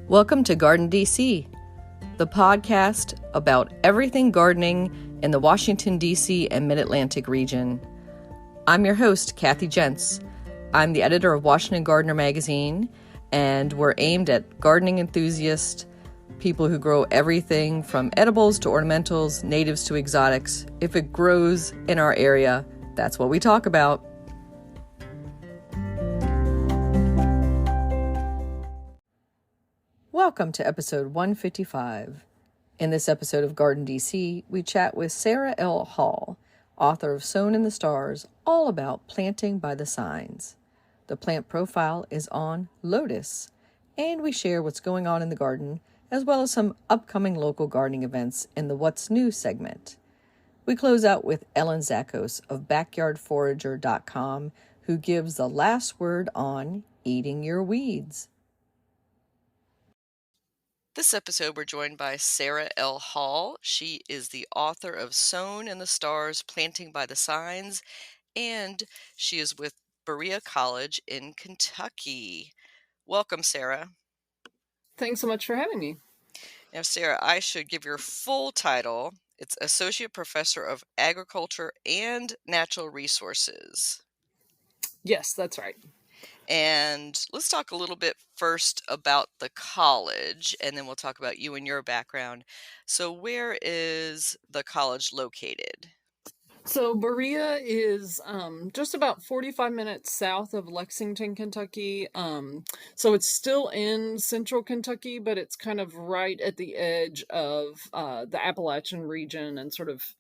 Welcome to GardenDC, the podcast about everything gardening in the Washington, D.C. and Mid-Atlantic region. I'm your host, Kathy Jentz. I'm the editor of Washington Gardener magazine, and we're aimed at gardening enthusiasts, people who grow everything from edibles to ornamentals, natives to exotics. If it grows in our area, that's what we talk about. Welcome to episode 155. In this episode of GardenDC, we chat with Sarah L. Hall, author of Sown in the Stars, all about planting by the signs. The plant profile is on lotus, and we share what's going on in the garden, as well as some upcoming local gardening events in the What's New segment. We close out with Ellen Zakos of BackyardForager.com, who gives the last word on eating your weeds. This episode, we're joined by Sarah L. Hall. She is the author of Sown in the Stars, Planting by the Signs, and she is with Berea College in Kentucky. Welcome, Sarah. Thanks so much for having me. Now, Sarah, I should give your full title. It's Associate Professor of Agriculture and Natural Resources. Yes, that's right. And let's talk a little bit first about the college, and then we'll talk about you and your background. So where is the college located? So Berea is just about 45 minutes south of Lexington, Kentucky. So it's still in central Kentucky, but it's kind of right at the edge of the Appalachian region and sort of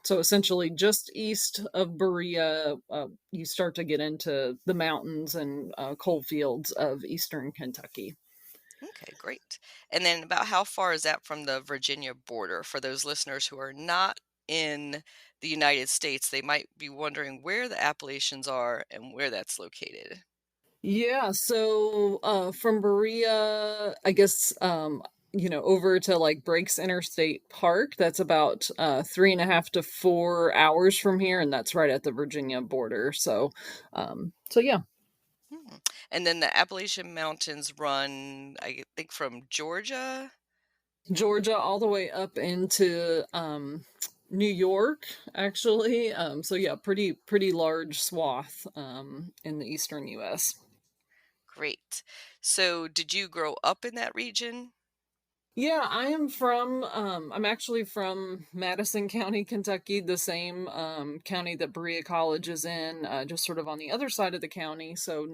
so essentially just east of Berea, you start to get into the mountains and coal fields of eastern Kentucky. Okay, great. And then about how far is that from the Virginia border? For those listeners who are not in the United States, they might be wondering where the Appalachians are and where that's located. Yeah, so from Berea, I guess over to like Breaks Interstate Park, that's about 3.5 to 4 hours from here, and that's right at the Virginia border. So yeah. And then the Appalachian Mountains run, I think, from Georgia all the way up into New York, actually. So yeah, pretty large swath in the eastern U.S. Great. So did you grow up in that region? Yeah, I'm actually from Madison County, Kentucky, the same county that Berea College is in, just sort of on the other side of the county. So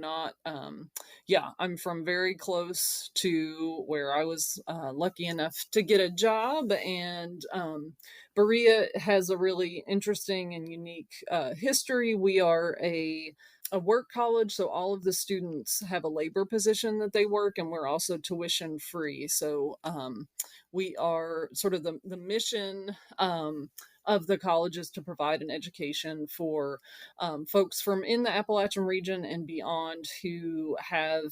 I'm from very close to where I was lucky enough to get a job. And Berea has a really interesting and unique history. We are a work college, so all of the students have a labor position that they work, and we're also tuition free. So we are sort of the mission of the college is to provide an education for folks from in the Appalachian region and beyond who have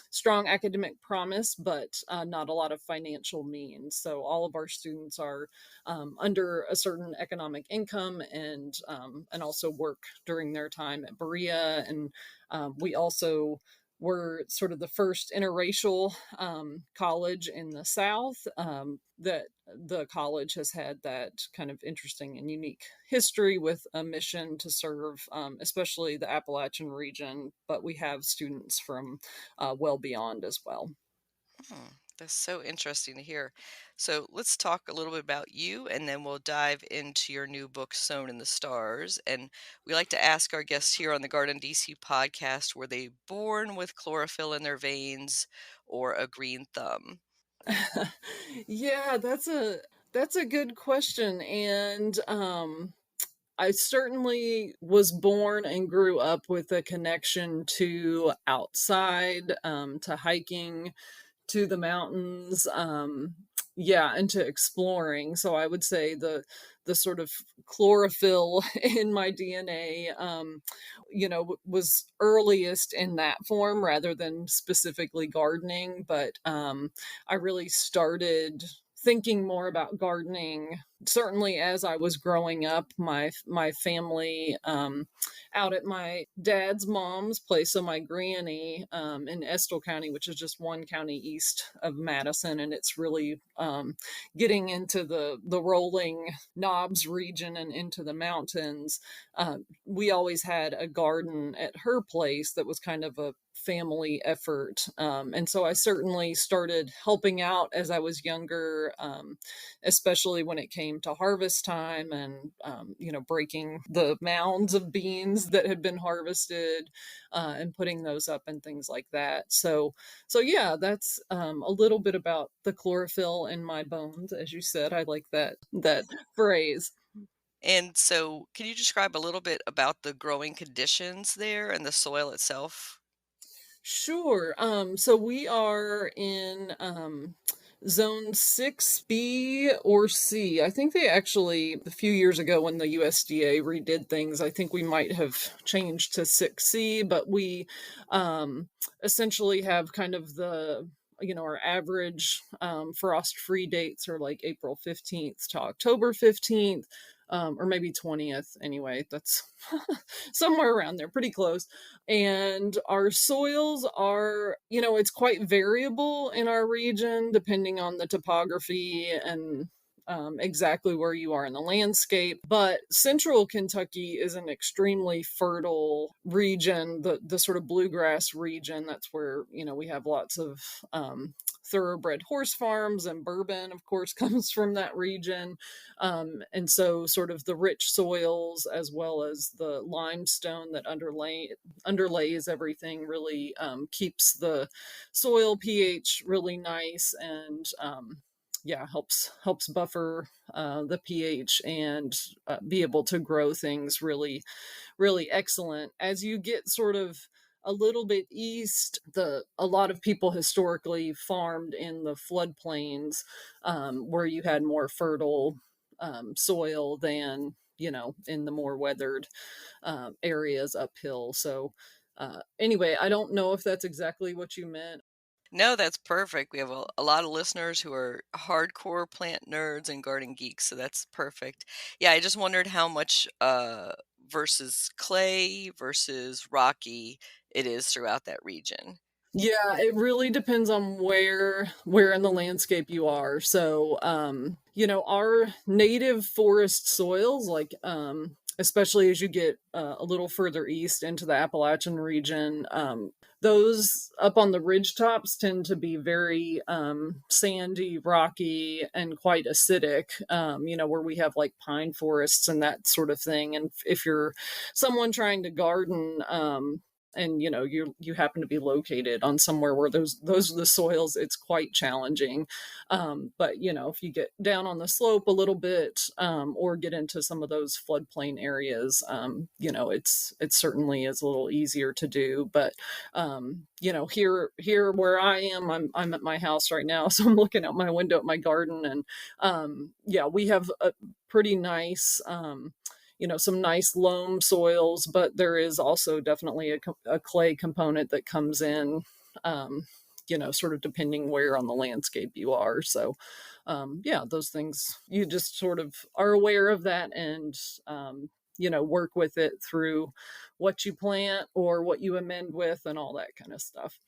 strong academic promise, but not a lot of financial means. So all of our students are under a certain economic income and also work during their time at Berea. And we also were sort of the first interracial college in the South. That the college has had that kind of interesting and unique history with a mission to serve, especially the Appalachian region, but we have students from well beyond as well. That's so interesting to hear. So let's talk a little bit about you, and then we'll dive into your new book, Sown in the Stars. And we like to ask our guests here on the GardenDC podcast, were they born with chlorophyll in their veins or a green thumb? Yeah, that's a good question. And I certainly was born and grew up with a connection to outside, to hiking, to the mountains, and to exploring. So I would say the sort of chlorophyll in my DNA, was earliest in that form rather than specifically gardening. But I really started thinking more about gardening certainly as I was growing up, my family out at my dad's mom's place, so my granny in Estill County, which is just one county east of Madison, and it's really getting into the rolling knobs region and into the mountains. We always had a garden at her place that was kind of a family effort. And so I certainly started helping out as I was younger, especially when it came to harvest time and, breaking the mounds of beans that had been harvested and putting those up and things like that. So yeah, that's a little bit about the chlorophyll in my bones, as you said. I like that phrase. And so, can you describe a little bit about the growing conditions there and the soil itself? Sure. So we are in zone 6B or C. I think they actually, a few years ago when the USDA redid things, I think we might have changed to 6C, but we essentially have kind of our average frost free dates are like April 15th to October 15th. Or maybe 20th anyway, that's somewhere around there, pretty close. And our soils are, it's quite variable in our region depending on the topography and exactly where you are in the landscape. But central Kentucky is an extremely fertile region, the sort of bluegrass region. That's where, we have lots of thoroughbred horse farms, and bourbon, of course, comes from that region. And so, sort of the rich soils as well as the limestone that underlays everything really keeps the soil pH really nice, and yeah, helps buffer the pH and be able to grow things really excellent. As you get sort of a little bit east, a lot of people historically farmed in the floodplains, where you had more fertile soil than in the more weathered areas uphill. So anyway, I don't know if that's exactly what you meant. No, that's perfect. We have a lot of listeners who are hardcore plant nerds and garden geeks, so that's perfect. Yeah, I just wondered how much versus clay versus rocky it is throughout that region. Yeah, it really depends on where in the landscape you are. So, our native forest soils, like especially as you get a little further east into the Appalachian region, those up on the ridge tops tend to be very sandy, rocky, and quite acidic. Where we have like pine forests and that sort of thing. And if you're someone trying to garden, and you happen to be located on somewhere where those are the soils, it's quite challenging. But if you get down on the slope a little bit, or get into some of those floodplain areas, it's certainly is a little easier to do. But here where I am, I'm at my house right now, so I'm looking out my window at my garden, and yeah, we have a pretty nice some nice loam soils, but there is also definitely a clay component that comes in, sort of depending where on the landscape you are. So, yeah, those things, you just sort of are aware of that, and, work with it through what you plant or what you amend with and all that kind of stuff.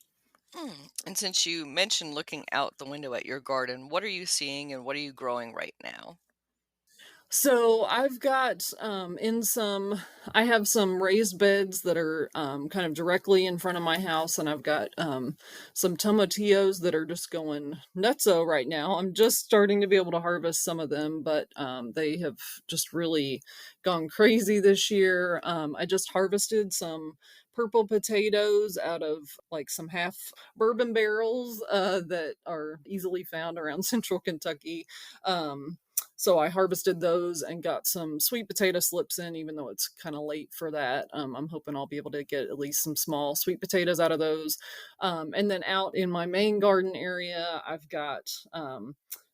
And since you mentioned looking out the window at your garden, what are you seeing and what are you growing right now? So I've got I have some raised beds that are kind of directly in front of my house, and I've got some tomatillos that are just going nutso right now. I'm just starting to be able to harvest some of them, but they have just really gone crazy this year. I just harvested some purple potatoes out of like some half bourbon barrels that are easily found around central Kentucky. So I harvested those and got some sweet potato slips in, even though it's kind of late for that. I'm hoping I'll be able to get at least some small sweet potatoes out of those. And then out in my main garden area, I've got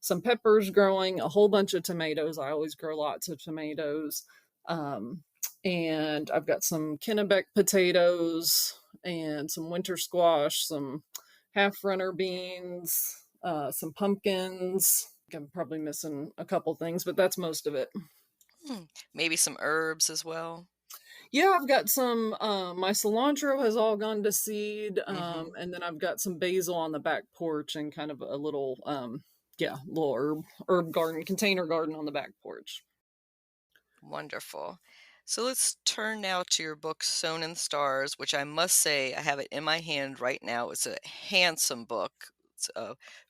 some peppers growing, a whole bunch of tomatoes. I always grow lots of tomatoes. Um, and I've got some Kennebec potatoes and some winter squash, some half runner beans, some pumpkins, I'm probably missing a couple things, but that's most of it. Hmm, maybe some herbs as well. Yeah, I've got some, my cilantro has all gone to seed, Hmm. and then I've got some basil on the back porch and kind of a little, yeah, little herb garden, container garden on the back porch. Wonderful. So let's turn now to your book, Sewn in the Stars, which I must say I have it in my hand right now. It's a handsome book. It's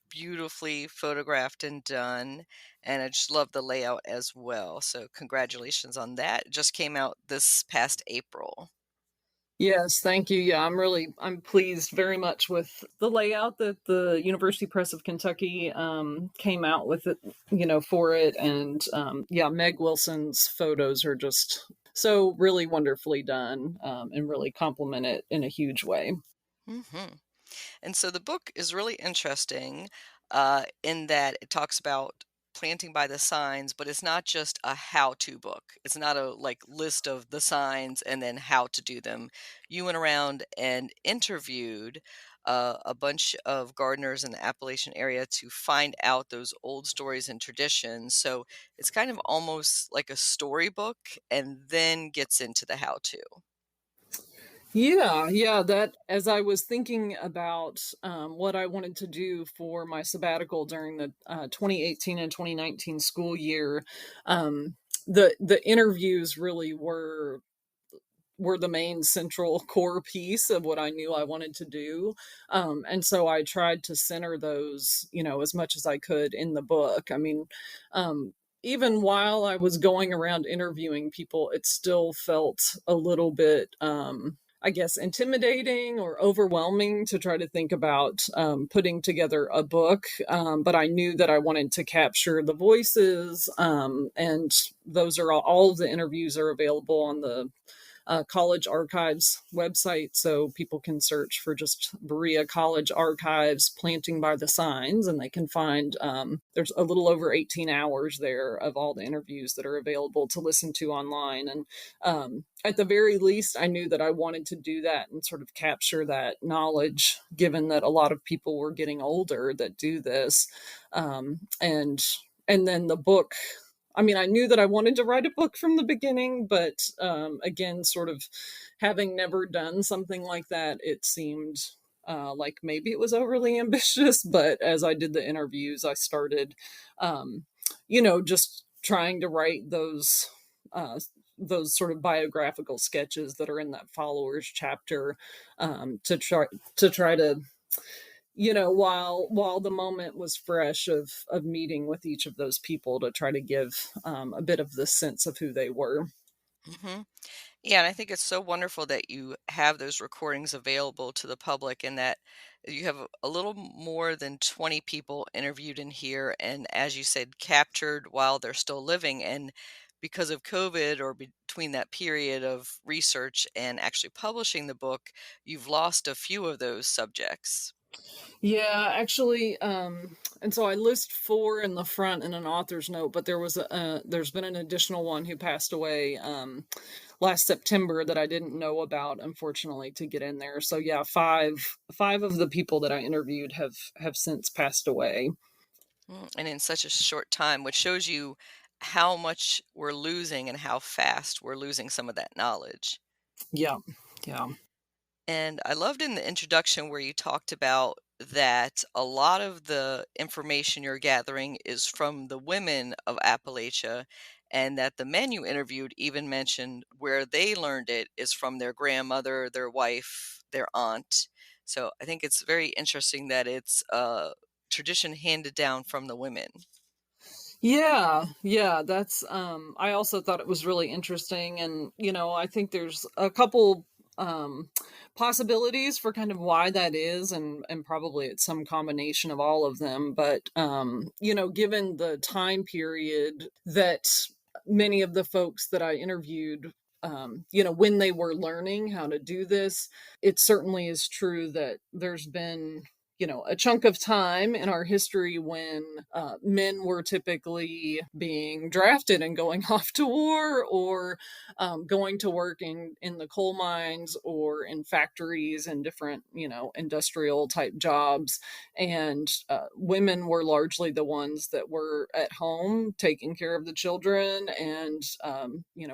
beautifully photographed and done, and I just love the layout as well. So congratulations on that. It just came out this past April. Yes, thank you. Yeah, I'm pleased very much with the layout that the University Press of Kentucky came out with it, for it. And yeah, Meg Wilson's photos are just so really wonderfully done, and really compliment it in a huge way. Hmm. And so the book is really interesting in that it talks about planting by the signs, but it's not just a how-to book. It's not a like list of the signs and then how to do them. You went around and interviewed a bunch of gardeners in the Appalachian area to find out those old stories and traditions. So it's kind of almost like a storybook and then gets into the how-to. Yeah, yeah, that as I was thinking about what I wanted to do for my sabbatical during the 2018 and 2019 school year, um, the interviews really were the main central core piece of what I knew I wanted to do. And so I tried to center those, as much as I could in the book. I mean, um, even while I was going around interviewing people, it still felt a little bit, I guess, intimidating or overwhelming to try to think about putting together a book. But I knew that I wanted to capture the voices, and those are all of the interviews are available on the College Archives website, so people can search for just Berea College Archives Planting by the Signs, and they can find there's a little over 18 hours there of all the interviews that are available to listen to online. And at the very least, I knew that I wanted to do that and sort of capture that knowledge, given that a lot of people were getting older that do this. And then the book, I mean, I knew that I wanted to write a book from the beginning, but again, sort of having never done something like that, it seemed like maybe it was overly ambitious. But as I did the interviews, I started, um, just trying to write those sort of biographical sketches that are in that followers chapter, to try to, while the moment was fresh of meeting with each of those people, to try to give a bit of the sense of who they were. Hmm. Yeah, and I think it's so wonderful that you have those recordings available to the public and that you have a little more than 20 people interviewed in here and, as you said, captured while they're still living. And because of COVID or between that period of research and actually publishing the book, you've lost a few of those subjects. Yeah, actually, and so I list four in the front in an author's note, but there's been an additional one who passed away last September that I didn't know about, unfortunately, to get in there. So yeah, five of the people that I interviewed have since passed away. And in such a short time, which shows you how much we're losing and how fast we're losing some of that knowledge. Yeah, yeah. And I loved in the introduction where you talked about that a lot of the information you're gathering is from the women of Appalachia, and that the men you interviewed even mentioned where they learned it is from their grandmother, their wife, their aunt. So I think it's very interesting that it's a tradition handed down from the women. Yeah, yeah, that's I also thought it was really interesting, and I think there's a couple um possibilities for kind of why that is, and probably it's some combination of all of them. But given the time period that many of the folks that I interviewed, when they were learning how to do this, it certainly is true that there's been, a chunk of time in our history when men were typically being drafted and going off to war, or going to work in the coal mines or in factories and different, industrial type jobs. And women were largely the ones that were at home taking care of the children and,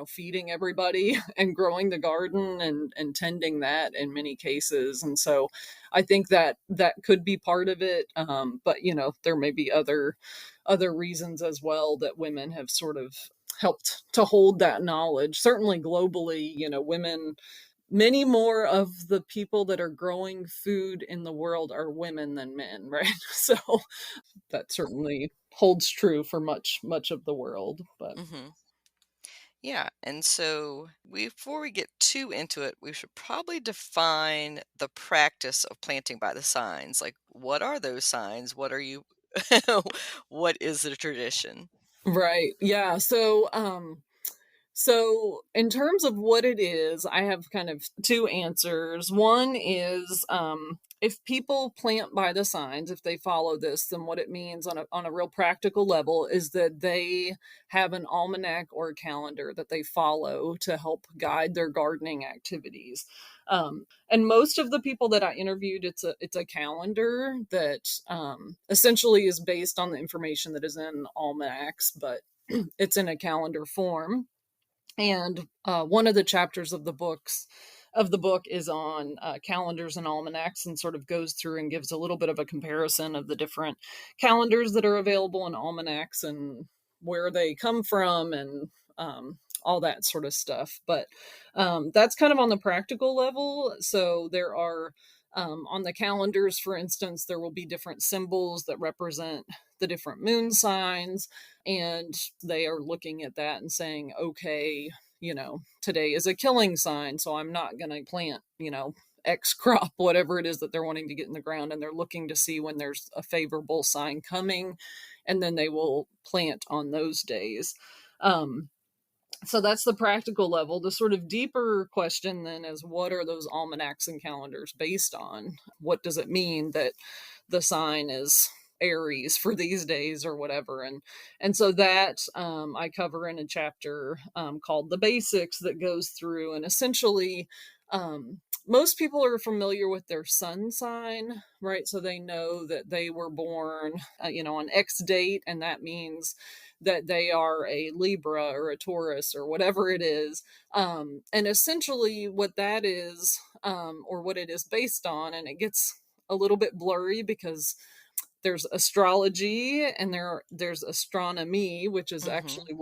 feeding everybody and growing the garden and tending that in many cases. And so I think that could be part of it. But there may be other reasons as well that women have sort of helped to hold that knowledge. Certainly globally, women, many more of the people that are growing food in the world are women than men, right? So that certainly holds true for much of the world. But Hmm. Yeah, and so before we get too into it, we should probably define the practice of planting by the signs. Like, what are those signs? What are you, what is the tradition? right, yeah. So, in terms of what it is, I have kind of two answers. One is, if people plant by the signs, if they follow this, then what it means on a real practical level is that they have an almanac or a calendar that they follow to help guide their gardening activities. And most of the people that I interviewed, it's a calendar that essentially is based on the information that is in almanacs, but it's in a calendar form. And one of the chapters of the book is on calendars and almanacs, and sort of goes through and gives a little bit of a comparison of the different calendars that are available in almanacs and where they come from, and all that sort of stuff. But that's kind of on the practical level. So there are, on the calendars, for instance, there will be different symbols that represent the different moon signs, and they are looking at that and saying, okay, today is a killing sign, so I'm not going to plant, X crop, whatever it is that they're wanting to get in the ground. And they're looking to see when there's a favorable sign coming, and then they will plant on those days. Um, so that's the practical level. The sort of deeper question then is, what are those almanacs and calendars based on? What does it mean that the sign is Aries for these days or whatever? And so that, I cover in a chapter called The Basics, that goes through and essentially, most people are familiar with their sun sign, right? So they know that they were born, on X date, and that means that they are a Libra or a Taurus or whatever it is. And essentially what that is, or what it is based on, and it gets a little bit blurry because there's astrology and there's astronomy, which is Hmm. actually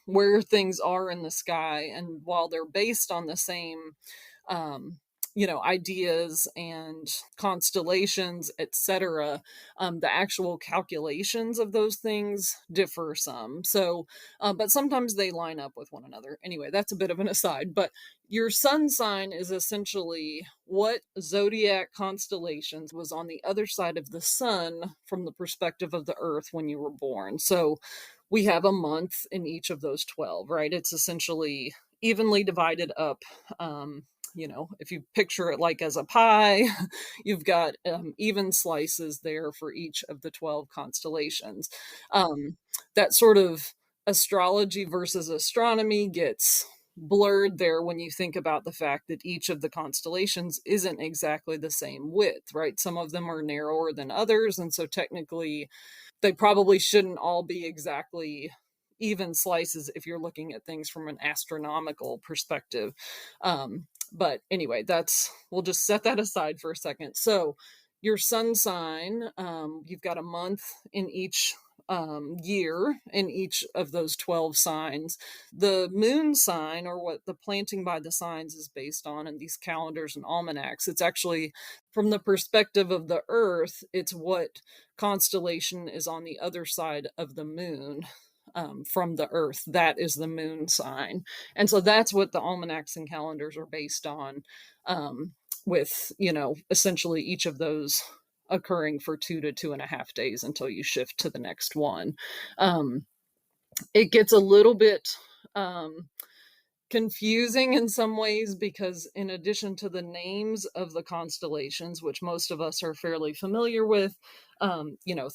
where things are in the sky. And while they're based on the same, um, ideas and constellations, etc., the actual calculations of those things differ some. So, but sometimes they line up with one another. Anyway, that's a bit of an aside. But your sun sign is essentially what zodiac constellations was on the other side of the sun from the perspective of the earth when you were born. So we have a month in each of those 12, right? It's essentially evenly divided up. If you picture it like as a pie, you've got even slices there for each of the 12 constellations. That sort of astrology versus astronomy gets blurred there when you think about the fact that each of the constellations isn't exactly the same width, right? Some of them are narrower than others, and so technically they probably shouldn't all be exactly even slices if you're looking at things from an astronomical perspective. But anyway, we'll just set that aside for a second. So your sun sign, you've got a month in each year in each of those 12 signs. The moon sign, or what the planting by the signs is based on in these calendars and almanacs, it's actually from the perspective of the earth, it's what constellation is on the other side of the moon. From the earth, that is the moon sign. And so that's what the almanacs and calendars are based on, with essentially each of those occurring for 2 to 2.5 days until you shift to the next one. It gets a little bit, um, confusing in some ways, because in addition to the names of the constellations, which most of us are fairly familiar with,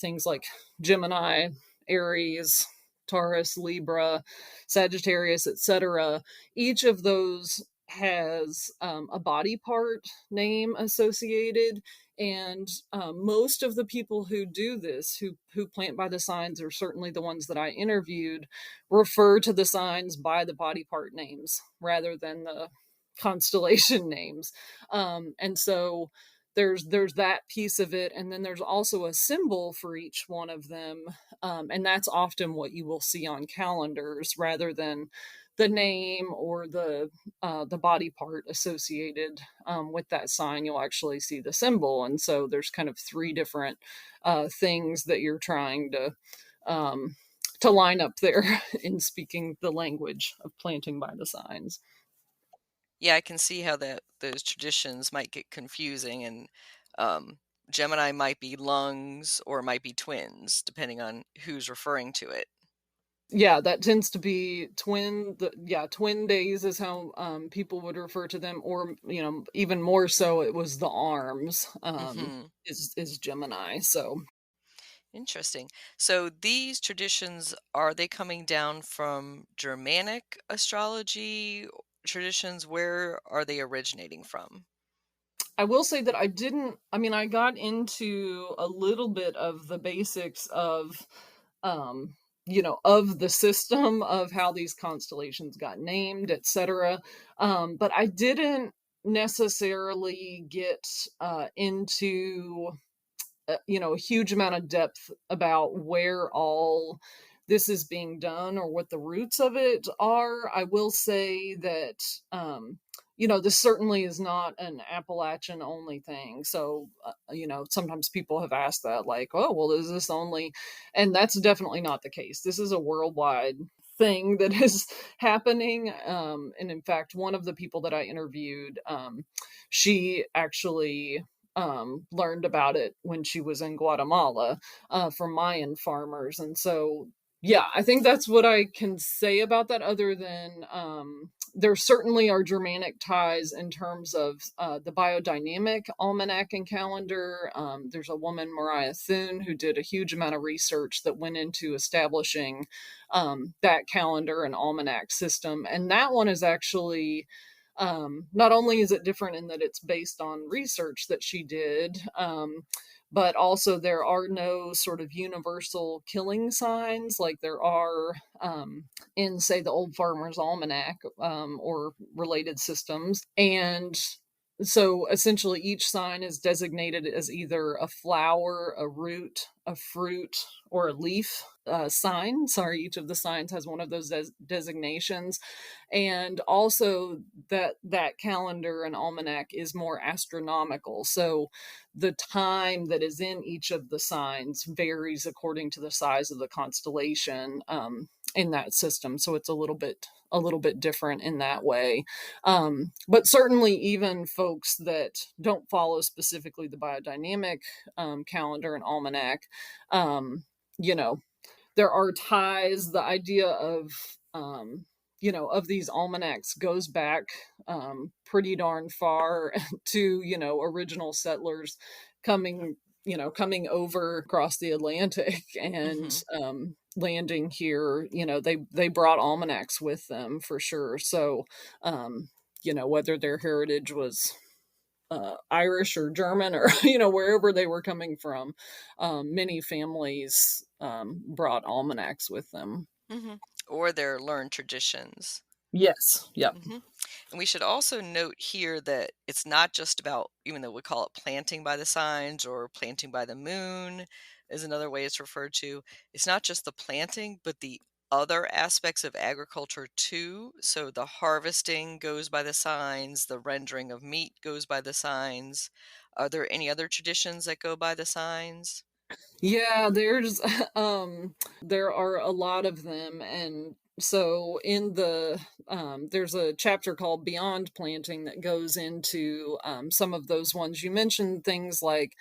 things like Gemini, Aries, Taurus, Libra, Sagittarius, etc., each of those has a body part name associated. And most of the people who do this, who plant by the signs, or certainly the ones that I interviewed, refer to the signs by the body part names rather than the constellation names. And so there's that piece of it, and then there's also a symbol for each one of them, and that's often what you will see on calendars rather than the name or the body part associated with that sign. You'll actually see the symbol, and so there's kind of three different things that you're trying um, to line up there in speaking the language of planting by the signs. Yeah, I can see how those traditions might get confusing, and Gemini might be lungs or might be twins, depending on who's referring to it. Yeah, that tends to be twin days is how people would refer to them, or even more so, it was the arms Hmm. is Gemini. So Interesting. So these traditions, are they coming down from Germanic astrology traditions? Where are they originating from? I will say that I got into a little bit of the basics of, of the system of how these constellations got named, etc. But I didn't necessarily get into a huge amount of depth about where all this is being done or what the roots of it are. I will say that this certainly is not an Appalachian only thing. So sometimes people have asked that, like, oh well, is this only, and that's definitely not the case. This is a worldwide thing that is happening. And in fact, one of the people that I interviewed, she actually learned about it when she was in Guatemala from Mayan farmers. And so, yeah, I think that's what I can say about that, other than there certainly are Germanic ties in terms of the biodynamic almanac and calendar. There's a woman, Mariah Thune, who did a huge amount of research that went into establishing that calendar and almanac system. And that one is actually, not only is it different in that it's based on research that she did, but also there are no sort of universal killing signs like there are in, say, the Old Farmer's Almanac, or related systems. And so essentially each sign is designated as either a flower, a root, a fruit, or a leaf sign. Sorry, each of the signs has one of those designations. And also that calendar and almanac is more astronomical. So the time that is in each of the signs varies according to the size of the constellation in that system. So it's a little bit different in that way. But certainly even folks that don't follow specifically the biodynamic calendar and almanac, you know, there are ties. The idea of these almanacs goes back pretty darn far to, original settlers coming over across the Atlantic and Hmm. landing here. They brought almanacs with them for sure. So, whether their heritage was Irish or German or wherever they were coming from, many families brought almanacs with them. Hmm. Or their learned traditions. Yes. Yep. Hmm. And we should also note here that it's not just about, even though we call it planting by the signs or planting by the moon is another way it's referred to. It's not just the planting, but the other aspects of agriculture too. So the harvesting goes by the signs, the rendering of meat goes by the signs. Are there any other traditions that go by the signs? Yeah, there are a lot of them. And so there's a chapter called Beyond Planting that goes into some of those ones. You mentioned things like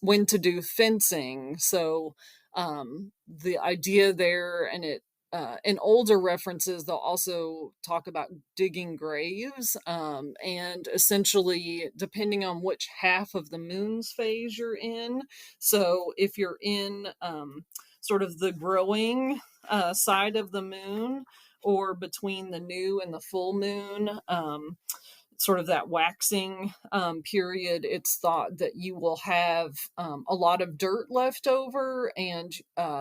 when to do fencing. So the idea there, and in older references, they'll also talk about digging graves. And essentially, depending on which half of the moon's phase you're in. So if you're in sort of the growing side of the moon, or between the new and the full moon, sort of that waxing period, it's thought that you will have a lot of dirt left over, and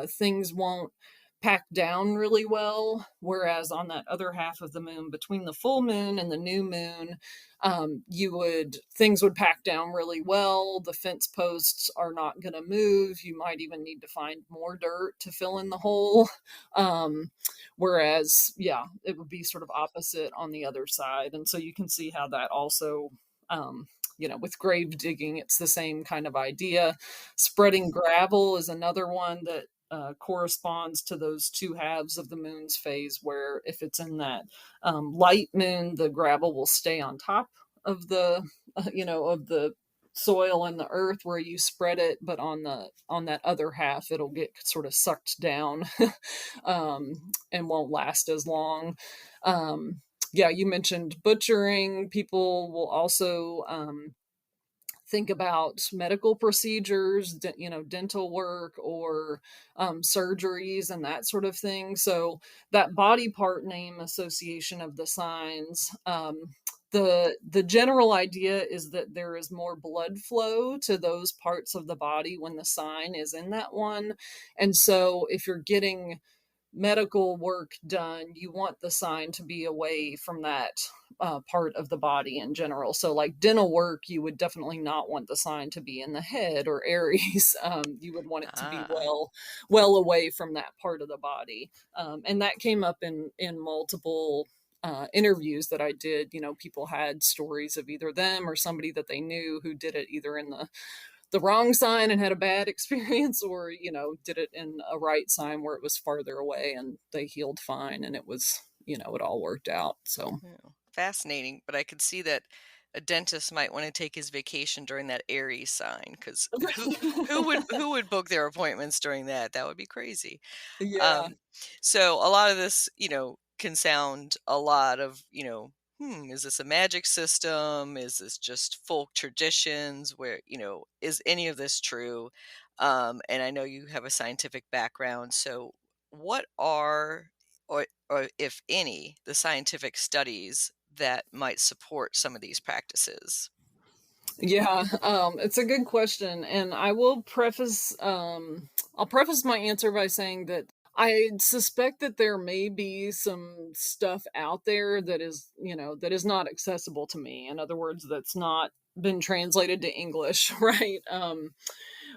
things won't pack down really well. Whereas on that other half of the moon, between the full moon and the new moon, things would pack down really well. The fence posts are not going to move. You might even need to find more dirt to fill in the hole. Whereas, yeah, it would be sort of opposite on the other side. And so you can see how that also, with grave digging, it's the same kind of idea. Spreading gravel is another one that corresponds to those two halves of the moon's phase, where if it's in that light moon, the gravel will stay on top of the, of the soil and the earth where you spread it, but on that other half it'll get sort of sucked down and won't last as long. Yeah, you mentioned butchering. People will also think about medical procedures, dental work, or surgeries and that sort of thing. So that body part name association of the signs, the general idea is that there is more blood flow to those parts of the body when the sign is in that one. And so if you're getting medical work done, you want the sign to be away from that part of the body in general. So like dental work, you would definitely not want the sign to be in the head or Aries. You would want it to be Ah, well away from that part of the body. And that came up in multiple interviews that I did. People had stories of either them or somebody that they knew who did it either in the wrong sign and had a bad experience, or did it in a right sign where it was farther away and they healed fine, and it was, it all worked out. So fascinating. But I could see that a dentist might want to take his vacation during that Aries sign, because who would book their appointments during that? That would be crazy. yeah. Um, so a lot of this, can sound a lot of, is this a magic system? Is this just folk traditions? Where, is any of this true? And I know you have a scientific background. So what are, or if any, the scientific studies that might support some of these practices? Yeah, it's a good question, and I'll preface my answer by saying that I suspect that there may be some stuff out there that is, that is not accessible to me. In other words, that's not been translated to English, right?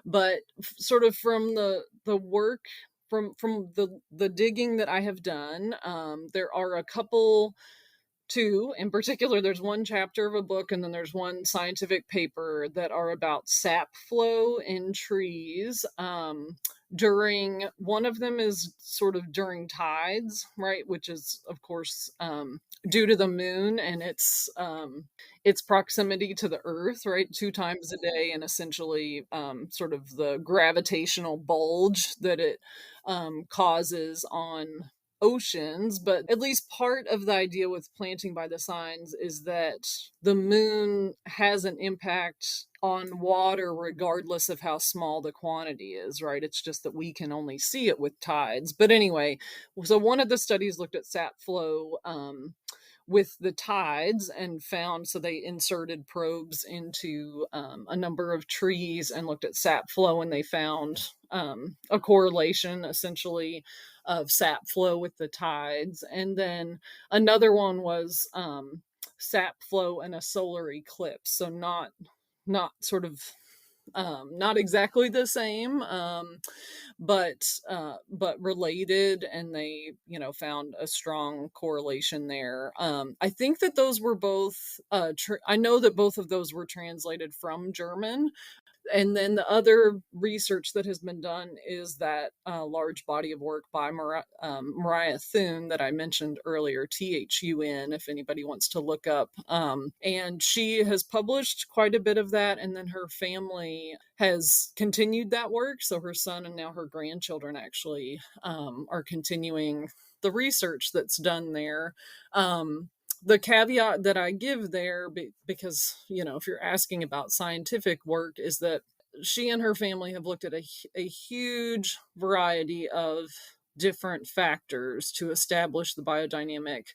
But sort of from the work, from the digging that I have done, there are a couple, two in particular. There's one chapter of a book, and then there's one scientific paper that are about sap flow in trees. During One of them is sort of during tides, right, which is of course due to the moon and its proximity to the earth, right, 2 times a day, and essentially sort of the gravitational bulge that it causes on oceans. But at least part of the idea with planting by the signs is that the moon has an impact on water regardless of how small the quantity is, right? It's just that we can only see it with tides. But anyway, so one of the studies looked at sap flow with the tides and found, so they inserted probes into a number of trees and looked at sap flow, and they found a correlation essentially of sap flow with the tides. And then another one was sap flow in a solar eclipse. So not sort of not exactly the same, but related, and they found a strong correlation there. I think that those were both I know that both of those were translated from German. And then the other research that has been done is that large body of work by Mariah Thun that I mentioned earlier, THUN, if anybody wants to look up. And she has published quite a bit of that. And then her family has continued that work. So her son and now her grandchildren actually are continuing the research that's done there. The caveat that I give there, because, if you're asking about scientific work, is that she and her family have looked at a huge variety of different factors to establish the biodynamic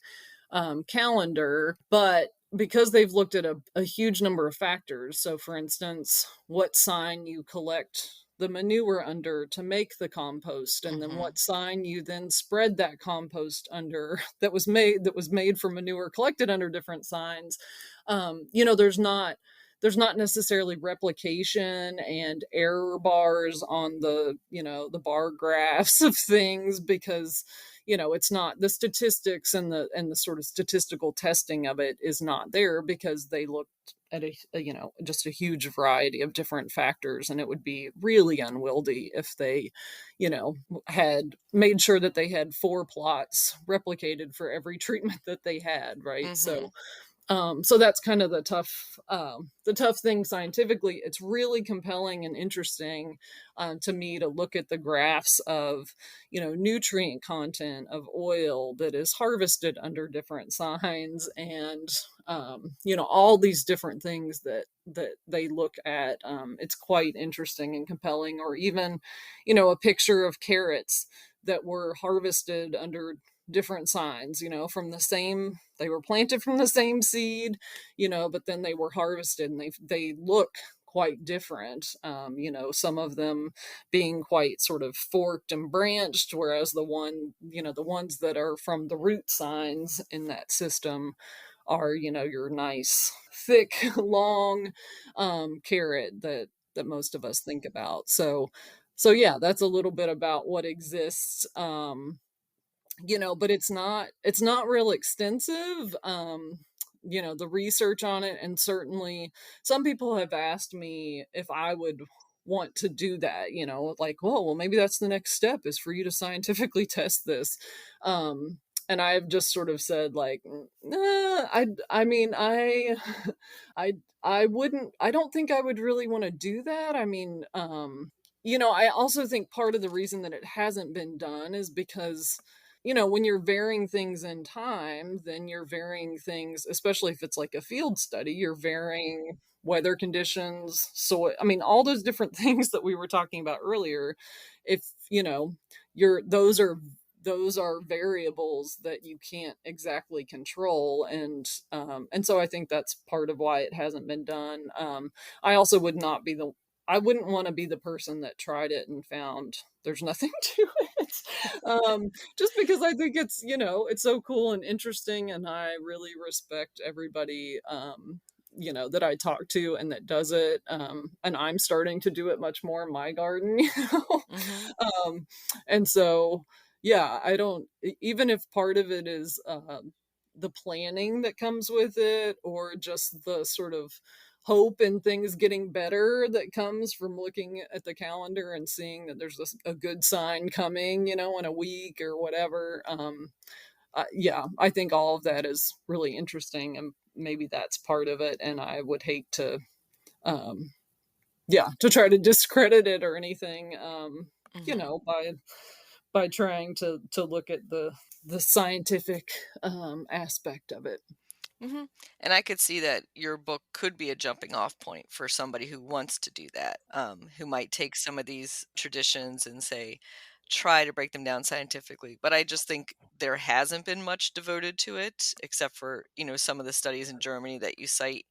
calendar. But because they've looked at a huge number of factors, so for instance, what sign you collect the manure under to make the compost, and then what sign you then spread that compost under that was made from manure collected under different signs. There's not necessarily replication and error bars on the bar graphs of things, because it's not the statistics and the sort of statistical testing of it is not there, because they looked at just a huge variety of different factors, and it would be really unwieldy if they had made sure that they had 4 plots replicated for every treatment that they had, right? So that's kind of the tough thing scientifically. It's really compelling and interesting to me to look at the graphs of nutrient content of oil that is harvested under different signs, and all these different things that they look at. It's quite interesting and compelling. Or even a picture of carrots that were harvested under different signs, they were planted from the same seed, but then they were harvested and they look quite different. Some of them being quite sort of forked and branched, whereas the ones that are from the root signs in that system are, your nice, thick, long carrot that most of us think about. So yeah, that's a little bit about what exists. But it's not real extensive. The research on it, and certainly some people have asked me if I would want to do that, like, well, maybe that's the next step, is for you to scientifically test this. And I've just sort of said, like, nah, I mean, I wouldn't, I don't think I would really want to do that. I mean, I also think part of the reason that it hasn't been done is because when you're varying things in time, then you're varying things, especially if it's like a field study, you're varying weather conditions, soil, I mean, all those different things that we were talking about earlier. If, those are variables that you can't exactly control. And so I think that's part of why it hasn't been done. I also I wouldn't want to be the person that tried it and found there's nothing to it. Just because I think it's, it's so cool and interesting, and I really respect everybody, that I talk to and that does it. And I'm starting to do it much more in my garden, and so, yeah, I don't, even if part of it is, the planning that comes with it, or just the sort of hope and things getting better that comes from looking at the calendar and seeing that there's a good sign coming, in a week or whatever. Yeah, I think all of that is really interesting, and maybe that's part of it. And I would hate to, to try to discredit it or anything, by trying to look at the scientific aspect of it. And I could see that your book could be a jumping off point for somebody who wants to do that, who might take some of these traditions and say, try to break them down scientifically. But I just think there hasn't been much devoted to it, except for, some of the studies in Germany that you cite.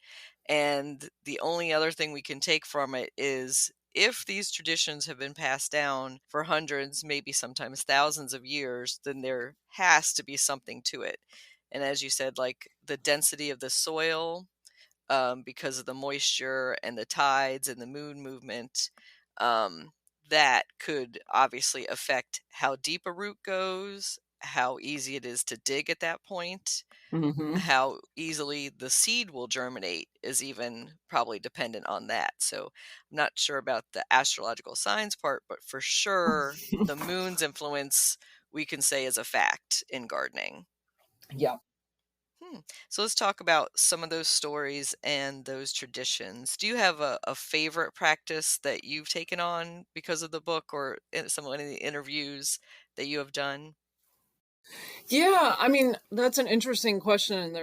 And the only other thing we can take from it is, if these traditions have been passed down for hundreds, maybe sometimes thousands of years, then there has to be something to it. And as you said, like the density of the soil, because of the moisture and the tides and the moon movement, that could obviously affect how deep a root goes, how easy it is to dig at that point. Mm-hmm. How easily the seed will germinate is even probably dependent on that. So I'm not sure about the astrological signs part, but for sure the moon's influence we can say is a fact in gardening. Yeah. Hmm. So let's talk about some of those stories and those traditions. Do you have a favorite practice that you've taken on because of the book or some of the interviews that you have done? Yeah, I mean, that's an interesting question. And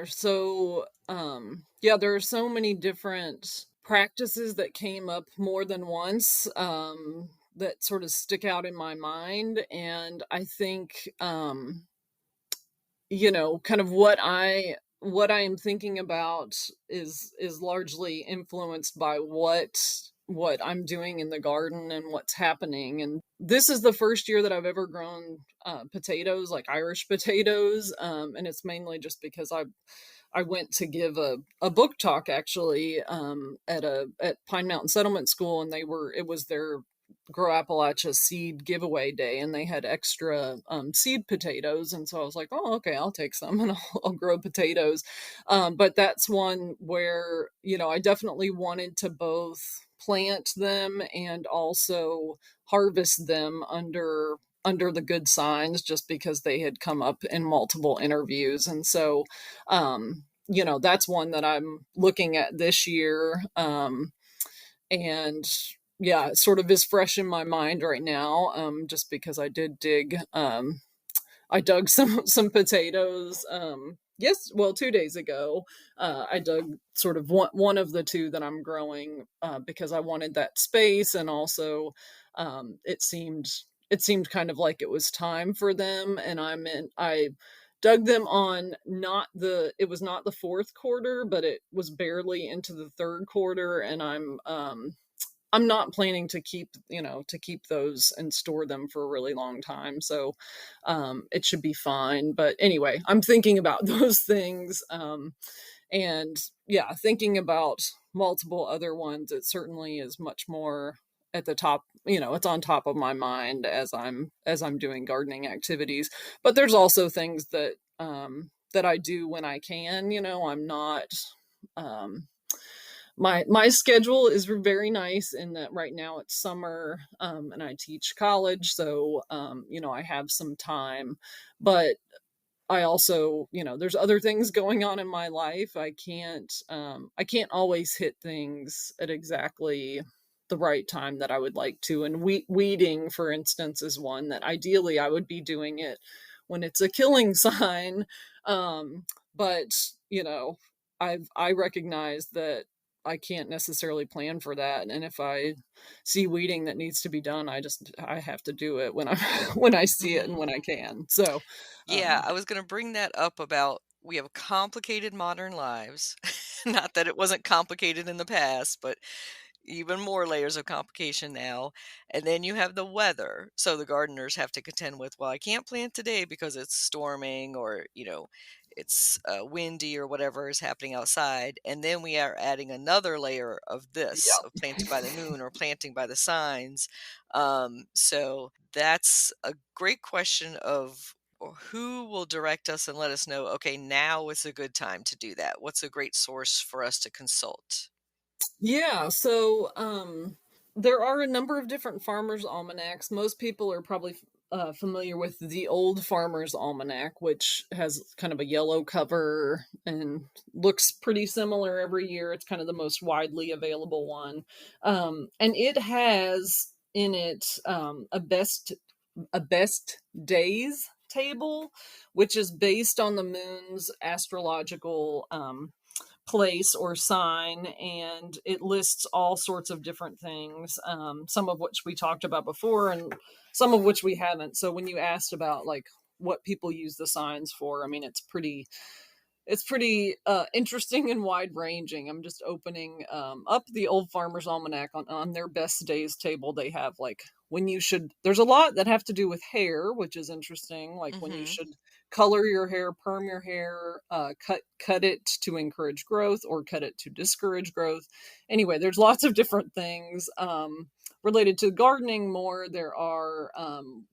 yeah, there are so many different practices that came up more than once, that sort of stick out in my mind. And I think, kind of what I am thinking about is largely influenced by what I'm doing in the garden and what's happening. And this is the first year that I've ever grown potatoes, like Irish potatoes, and it's mainly just because I went to give a book talk actually, at Pine Mountain Settlement School, and it was their Grow Appalachia seed giveaway day, and they had extra seed potatoes, and so I was like, oh, okay, I'll take some and I'll grow potatoes. But that's one where I definitely wanted to both plant them and also harvest them under the good signs, just because they had come up in multiple interviews. And so that's one that I'm looking at this year. And yeah, it sort of is fresh in my mind right now, just because I dug some potatoes. Yes, well, 2 days ago, I dug sort of one of the two that I'm growing, because I wanted that space, and also it seemed kind of like it was time for them. And I dug them on not the it was not the fourth quarter, but it was barely into the third quarter, and I'm not planning to keep those and store them for a really long time. So it should be fine. But anyway, I'm thinking about those things. And yeah, thinking about multiple other ones, it certainly is much more at the top. It's on top of my mind as I'm doing gardening activities. But there's also things that I do when I can. I'm not um my schedule is very nice in that right now it's summer, and I teach college, so I have some time. But I also, there's other things going on in my life. I can't always hit things at exactly the right time that I would like to. And weeding, for instance, is one that ideally I would be doing it when it's a killing sign. But I recognize that I can't necessarily plan for that. And if I see weeding that needs to be done, I have to do it when I when I see it and Hmm. when I can. So Yeah, um, I was going to bring that up about we have complicated modern lives. Not that it wasn't complicated in the past, but even more layers of complication now. And then you have the weather. So the gardeners have to contend with, well, I can't plant today because it's storming or, it's windy or whatever is happening outside. And then we are adding another layer of this, of yeah. planting by the moon or planting by the signs. So that's a great question of who will direct us and let us know, okay, now is a good time to do that. What's a great source for us to consult? Yeah, so there are a number of different farmers' almanacs. Most people are probably familiar with the Old Farmer's Almanac, which has kind of a yellow cover and looks pretty similar every year. It's kind of the most widely available one, and it has in it a best days table, which is based on the moon's astrological place or sign, and it lists all sorts of different things, some of which we talked about before and some of which we haven't. So when you asked about like what people use the signs for, I mean, it's pretty interesting and wide ranging. I'm just opening up the Old Farmer's Almanac. On their best days table, they have like when you should. There's a lot that have to do with hair, which is interesting. Like when you Hmm. should color your hair, perm your hair, cut it to encourage growth or cut it to discourage growth. Anyway, there's lots of different things. related to gardening more, there are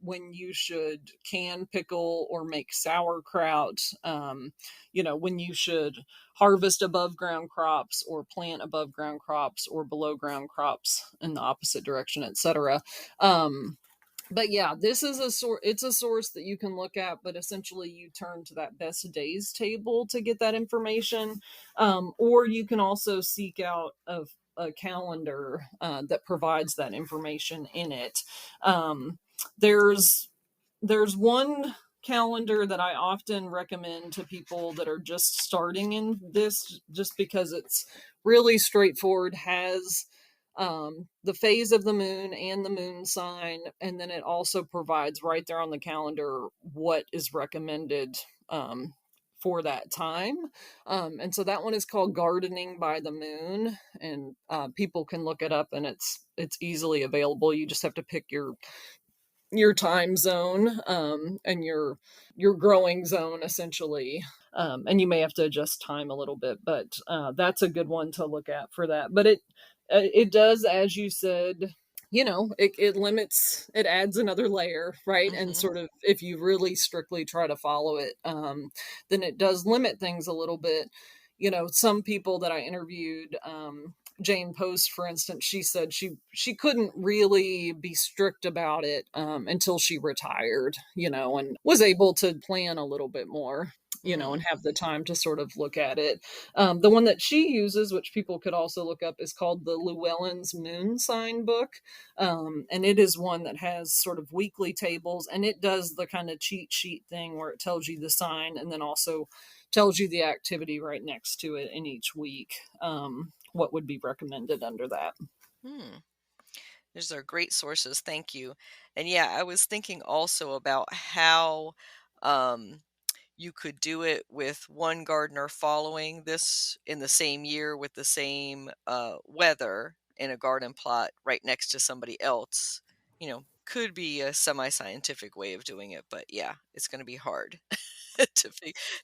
when you should can pickle or make sauerkraut, when you should harvest above ground crops or plant above ground crops or below ground crops in the opposite direction, etc. But yeah, this is it's a source that you can look at, but essentially you turn to that best days table to get that information. Or you can also seek out a calendar that provides that information in it. Um, there's there's one calendar that I often recommend to people that are just starting in this, just because it's really straightforward, has the phase of the moon and the moon sign, and then it also provides right there on the calendar what is recommended for that time. And so that one is called Gardening by the Moon, and people can look it up, and it's easily available. You just have to pick your time zone, and your growing zone, essentially. And you may have to adjust time a little bit, but that's a good one to look at for that. But it does, as you said, it limits, it adds another layer, right? And Mm-hmm. sort of, if you really strictly try to follow it, then it does limit things a little bit. Some people that I interviewed, Jane Post, for instance, she said she couldn't really be strict about it until she retired, and was able to plan a little bit more, and have the time to sort of look at it. The one that she uses, which people could also look up, is called the Llewellyn's Moon Sign Book. And it is one that has sort of weekly tables, and it does the kind of cheat sheet thing where it tells you the sign and then also tells you the activity right next to it in each week, what would be recommended under that. Hmm. Those are great sources. Thank you. And yeah, I was thinking also about how um, you could do it with one gardener following this in the same year with the same weather in a garden plot right next to somebody else. Could be a semi-scientific way of doing it, but yeah, it's going to be hard to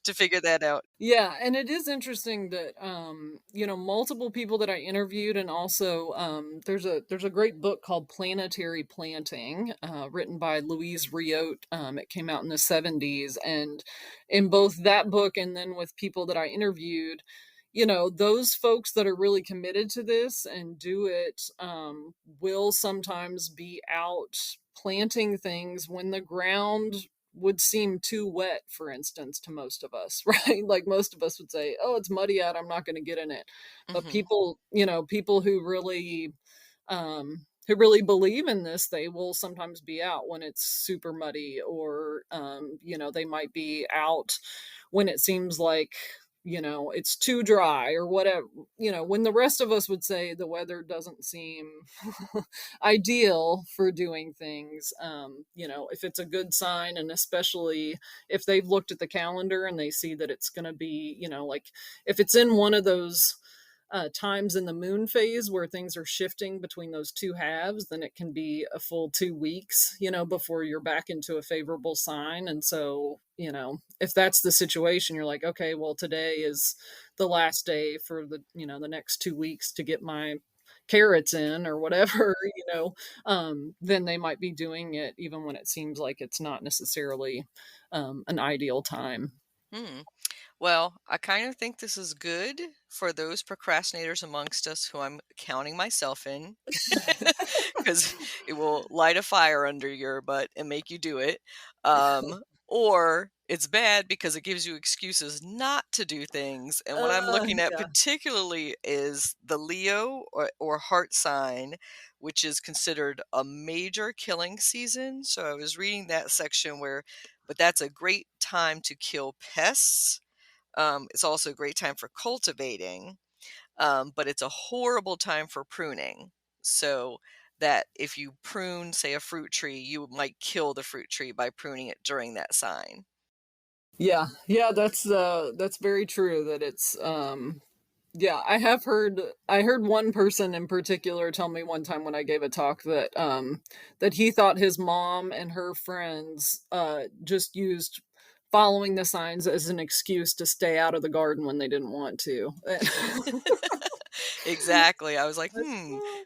to figure that out. Yeah, and it is interesting that multiple people that I interviewed, and also there's a great book called Planetary Planting, written by Louise Riot. It came out in the 70s, and in both that book and then with people that I interviewed, those folks that are really committed to this and do it, will sometimes be out planting things when the ground would seem too wet, for instance, to most of us, right? Like, most of us would say, oh, it's muddy out, I'm not going to get in it. But Hmm. people who really believe in this, they will sometimes be out when it's super muddy, or they might be out when it seems like it's too dry or whatever, when the rest of us would say the weather doesn't seem ideal for doing things. If it's a good sign, and especially if they've looked at the calendar and they see that it's going to be, like, if it's in one of those times in the moon phase where things are shifting between those two halves, then it can be a full 2 weeks, before you're back into a favorable sign. And so, if that's the situation, you're like, okay, well, today is the last day for the next 2 weeks to get my carrots in or whatever, then they might be doing it even when it seems like it's not necessarily an ideal time. Hmm. Well, I kind of think this is good for those procrastinators amongst us who I'm counting myself in, because it will light a fire under your butt and make you do it. Or it's bad because it gives you excuses not to do things. And what I'm looking at Yeah. particularly is the Leo or heart sign, which is considered a major killing season. So I was reading that section but that's a great time to kill pests. It's also a great time for cultivating, but it's a horrible time for pruning. So that if you prune, say, a fruit tree, you might kill the fruit tree by pruning it during that sign. Yeah, that's very true, that it's yeah, I heard one person in particular tell me one time when I gave a talk that he thought his mom and her friends just used following the signs as an excuse to stay out of the garden when they didn't want to. Exactly. I was like,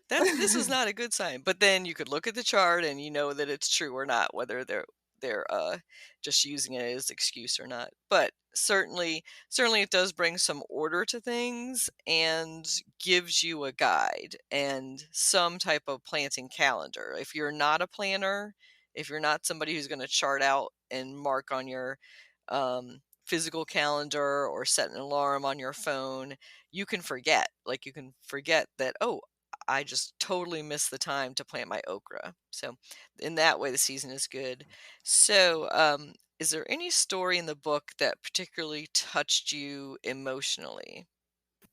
That's this is not a good sign. But then you could look at the chart and you know that it's true or not, whether they're just using it as excuse or not. But certainly it does bring some order to things and gives you a guide and some type of planting calendar. If you're not a planner, if you're not somebody who's going to chart out and mark on your physical calendar or set an alarm on your phone, you can forget. Like you can forget that, oh, I just totally missed the time to plant my okra. So in that way, the season is good. So, is there any story in the book that particularly touched you emotionally?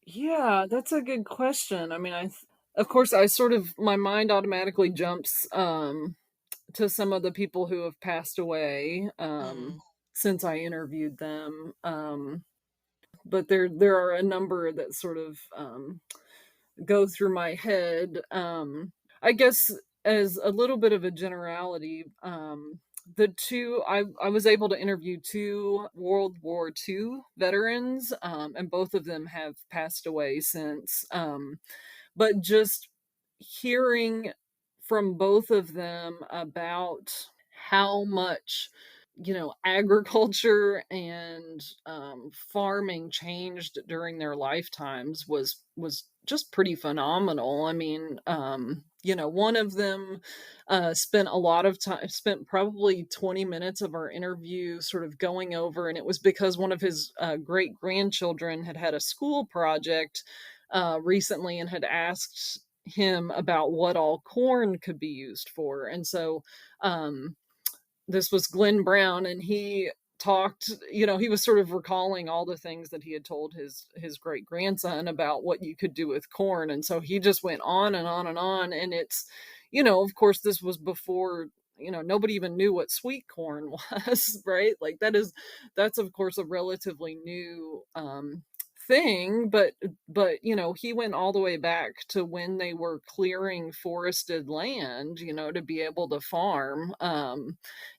Yeah, that's a good question. I mean, of course, I sort of my mind automatically jumps to some of the people who have passed away Mm, since I interviewed them. But there are a number that sort of go through my head. I guess as a little bit of a generality, the two I was able to interview two World War II veterans, and both of them have passed away since. But just hearing from both of them about how much agriculture and farming changed during their lifetimes was just pretty phenomenal. I mean, one of them spent a lot of time, spent probably 20 minutes of our interview sort of going over, and it was because one of his great grandchildren had had a school project recently and had asked him about what all corn could be used for. And so this was Glenn Brown, and he talked, he was sort of recalling all the things that he had told his great grandson about what you could do with corn. And so he just went on and on and on. And it's, of course, this was before, nobody even knew what sweet corn was, right? Like that's of course a relatively new thing, but he went all the way back to when they were clearing forested land, to be able to farm,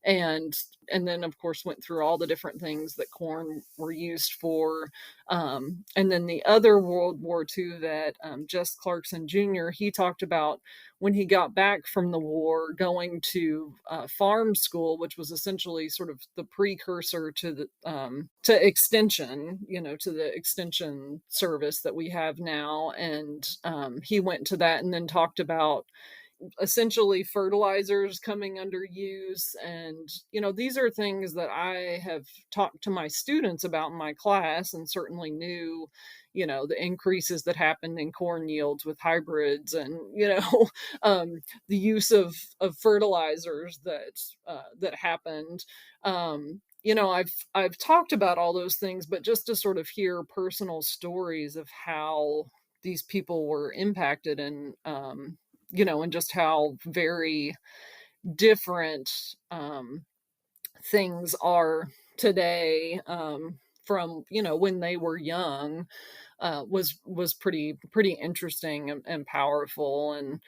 and and then of course went through all the different things that corn were used for. And then the other World War II vet, Jess Clarkson Jr., he talked about when he got back from the war going to farm school, which was essentially sort of the precursor to the to extension, to the extension service that we have now. And he went to that and then talked about essentially fertilizers coming under use. And these are things that I have talked to my students about in my class, and certainly knew the increases that happened in corn yields with hybrids, and the use of fertilizers that happened. I've talked about all those things, but just to sort of hear personal stories of how these people were impacted, and just how very different things are today, from when they were young, was pretty interesting and powerful. And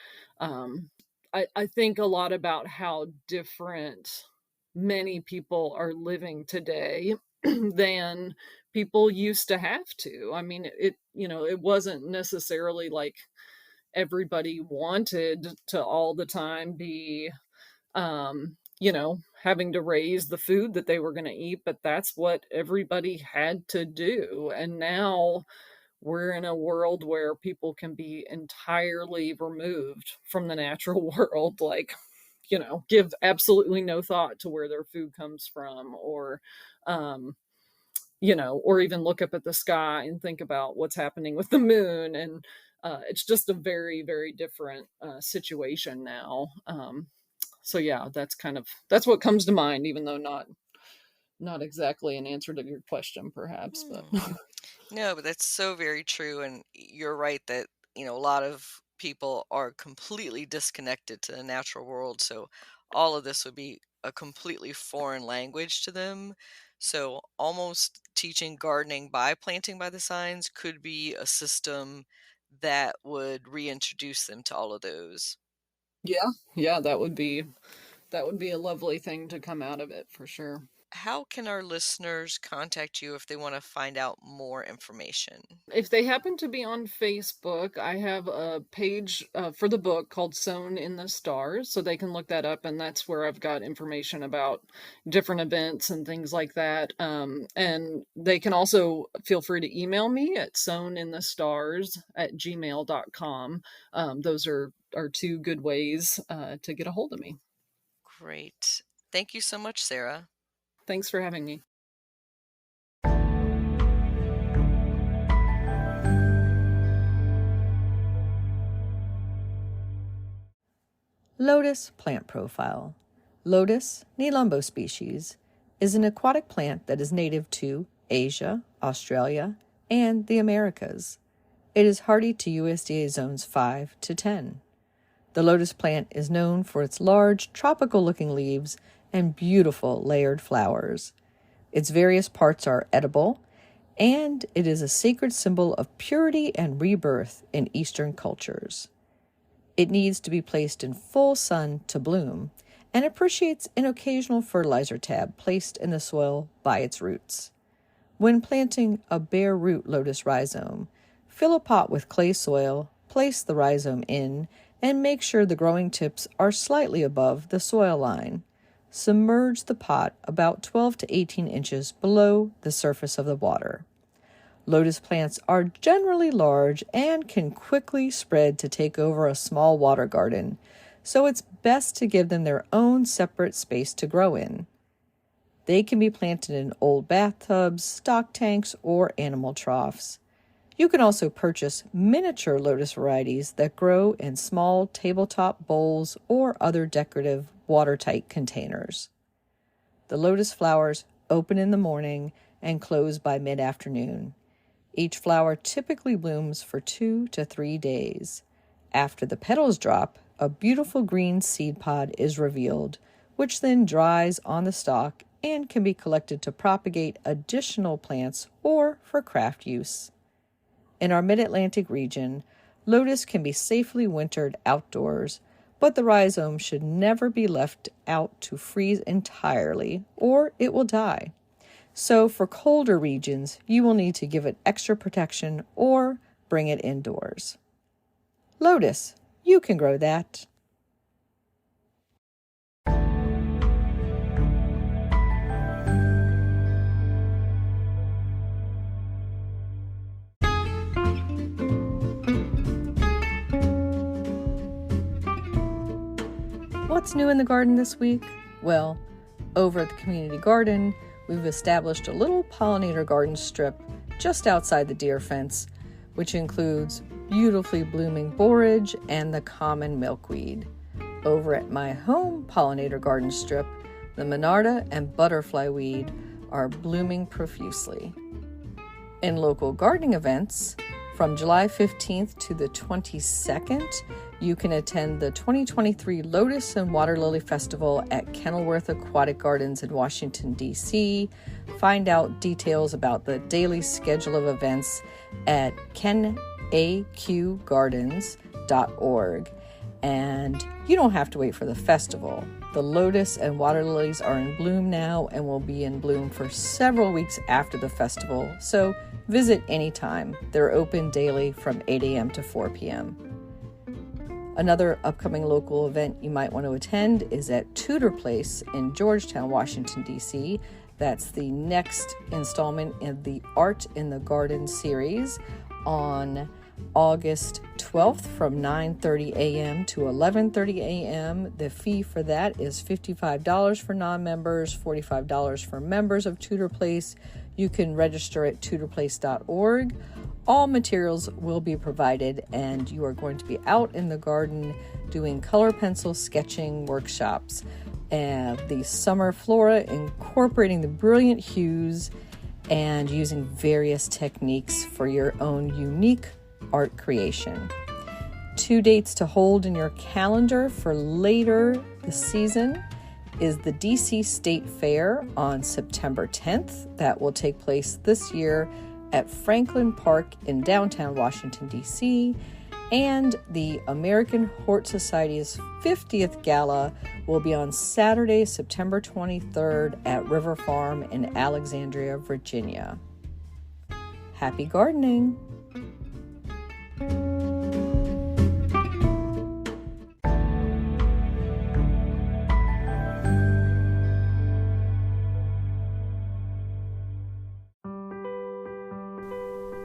I think a lot about how different many people are living today than people used to have to. I mean, it wasn't necessarily like everybody wanted to all the time be having to raise the food that they were going to eat, but that's what everybody had to do. And now we're in a world where people can be entirely removed from the natural world, like, give absolutely no thought to where their food comes from, um or even look up at the sky and think about what's happening with the moon. And it's just a very, very different situation now. So yeah, that's what comes to mind, even though not exactly an answer to your question, perhaps, but hmm. No, but that's so very true. And you're right that, a lot of people are completely disconnected to the natural world. So all of this would be a completely foreign language to them. So almost teaching gardening by planting by the signs could be a system that would reintroduce them to all of those. yeah, yeah, that would be a lovely thing to come out of it for sure. how can our listeners contact you if they want to find out more information? If they happen to be on Facebook, I have a page for the book called Sown in the Stars, so they can look that up, and that's where I've got information about different events and things like that. And they can also feel free to email me at sownинthestars@gmail.com. Those are two good ways to get a hold of me. Great. Thank you so much, Sarah. Thanks for having me. Lotus plant profile. Lotus nelumbo species is an aquatic plant that is native to Asia, Australia, and the Americas. It is hardy to USDA zones 5 to 10. The lotus plant is known for its large, tropical-looking leaves and beautiful layered flowers. Its various parts are edible, and it is a sacred symbol of purity and rebirth in Eastern cultures. It needs to be placed in full sun to bloom and appreciates an occasional fertilizer tab placed in the soil by its roots. When planting a bare root lotus rhizome, fill a pot with clay soil, place the rhizome in, and make sure the growing tips are slightly above the soil line. Submerge the pot about 12 to 18 inches below the surface of the water. Lotus plants are generally large and can quickly spread to take over a small water garden, so it's best to give them their own separate space to grow in. They can be planted in old bathtubs, stock tanks, or animal troughs. You can also purchase miniature lotus varieties that grow in small tabletop bowls or other decorative watertight containers. The lotus flowers open in the morning and close by mid-afternoon. Each flower typically blooms for 2 to 3 days. After the petals drop, a beautiful green seed pod is revealed, which then dries on the stalk and can be collected to propagate additional plants or for craft use. In our mid-Atlantic region, lotus can be safely wintered outdoors, but the rhizome should never be left out to freeze entirely, or it will die. So for colder regions, you will need to give it extra protection or bring it indoors. Lotus, you can grow that. What's new in the garden this week? Well, over at the community garden, we've established a little pollinator garden strip just outside the deer fence, which includes beautifully blooming borage and the common milkweed. Over at my home pollinator garden strip, the monarda and butterfly weed are blooming profusely. In local gardening events, from July 15th to the 22nd, you can attend the 2023 Lotus and Water Lily Festival at Kenilworth Aquatic Gardens in Washington, D.C. Find out details about the daily schedule of events at kenaqgardens.org. And you don't have to wait for the festival. The lotus and water lilies are in bloom now and will be in bloom for several weeks after the festival, so visit anytime. They're open daily from 8 a.m. to 4 p.m. Another upcoming local event you might want to attend is at Tudor Place in Georgetown, Washington, D.C. That's the next installment in the Art in the Garden series on August 12th from 9:30 a.m. to 11:30 a.m. The fee for that is $55 for non-members, $45 for members of Tudor Place. You can register at tudorplace.org. All materials will be provided, and you are going to be out in the garden doing color pencil sketching workshops. The summer flora, incorporating the brilliant hues and using various techniques for your own unique art creation. 2 dates to hold in your calendar for later this season is the DC State Fair on September 10th. That will take place this year at Franklin Park in downtown Washington, D.C., And the American Hort Society's 50th Gala will be on Saturday, September 23rd at River Farm in Alexandria, Virginia. Happy gardening!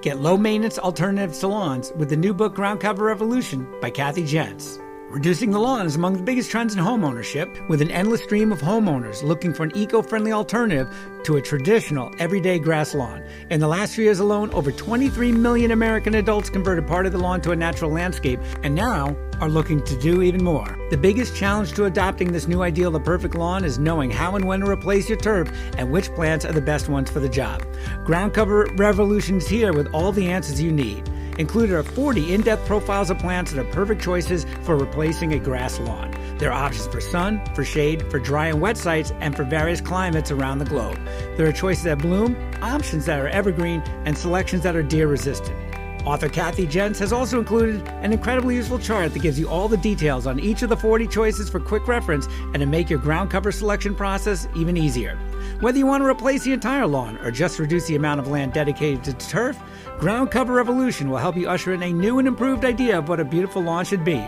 Get low-maintenance alternatives to lawns with the new book Ground Cover Revolution by Kathy Jentz. Reducing the lawn is among the biggest trends in homeownership, with an endless stream of homeowners looking for an eco-friendly alternative to a traditional, everyday grass lawn. In the last 3 years alone, over 23 million American adults converted part of the lawn to a natural landscape, and now are looking to do even more. The biggest challenge to adopting this new ideal of the perfect lawn is knowing how and when to replace your turf and which plants are the best ones for the job. Ground Cover Revolution is here with all the answers you need. Included are 40 in-depth profiles of plants that are perfect choices for replacing a grass lawn. There are options for sun, for shade, for dry and wet sites, and for various climates around the globe. There are choices that bloom, options that are evergreen, and selections that are deer-resistant. Author Kathy Jentz has also included an incredibly useful chart that gives you all the details on each of the 40 choices for quick reference and to make your ground cover selection process even easier. Whether you want to replace the entire lawn or just reduce the amount of land dedicated to turf, Ground Cover Revolution will help you usher in a new and improved idea of what a beautiful lawn should be.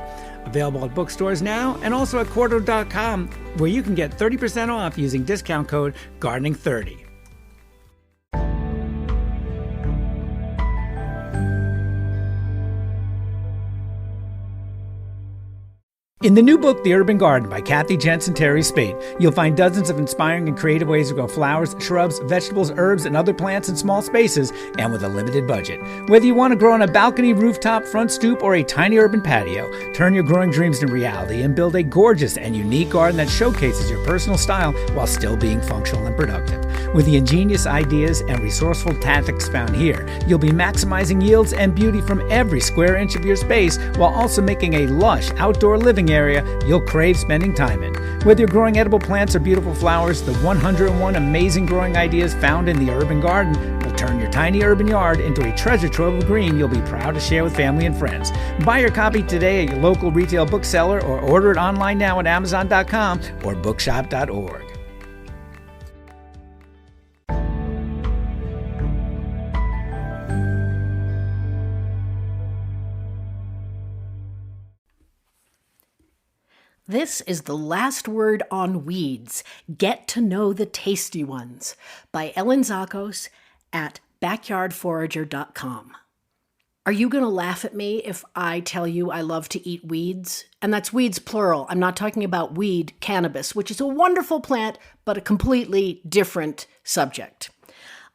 Available at bookstores now and also at Quarto.com, where you can get 30% off using discount code GARDENING30. In the new book, The Urban Garden by Kathy Jentz and Terry Spate, you'll find dozens of inspiring and creative ways to grow flowers, shrubs, vegetables, herbs, and other plants in small spaces and with a limited budget. Whether you want to grow on a balcony, rooftop, front stoop, or a tiny urban patio, turn your growing dreams into reality and build a gorgeous and unique garden that showcases your personal style while still being functional and productive. With the ingenious ideas and resourceful tactics found here, you'll be maximizing yields and beauty from every square inch of your space while also making a lush outdoor living area you'll crave spending time in. Whether you're growing edible plants or beautiful flowers, the 101 amazing growing ideas found in the Urban Garden will turn your tiny urban yard into a treasure trove of green you'll be proud to share with family and friends. Buy your copy today at your local retail bookseller or order it online now at Amazon.com or bookshop.org. This is The Last Word on Weeds. Get to Know the Tasty Ones by Ellen Zakos at backyardforager.com. Are you going to laugh at me if I tell you I love to eat weeds? And that's weeds plural. I'm not talking about weed cannabis, which is a wonderful plant, but a completely different subject.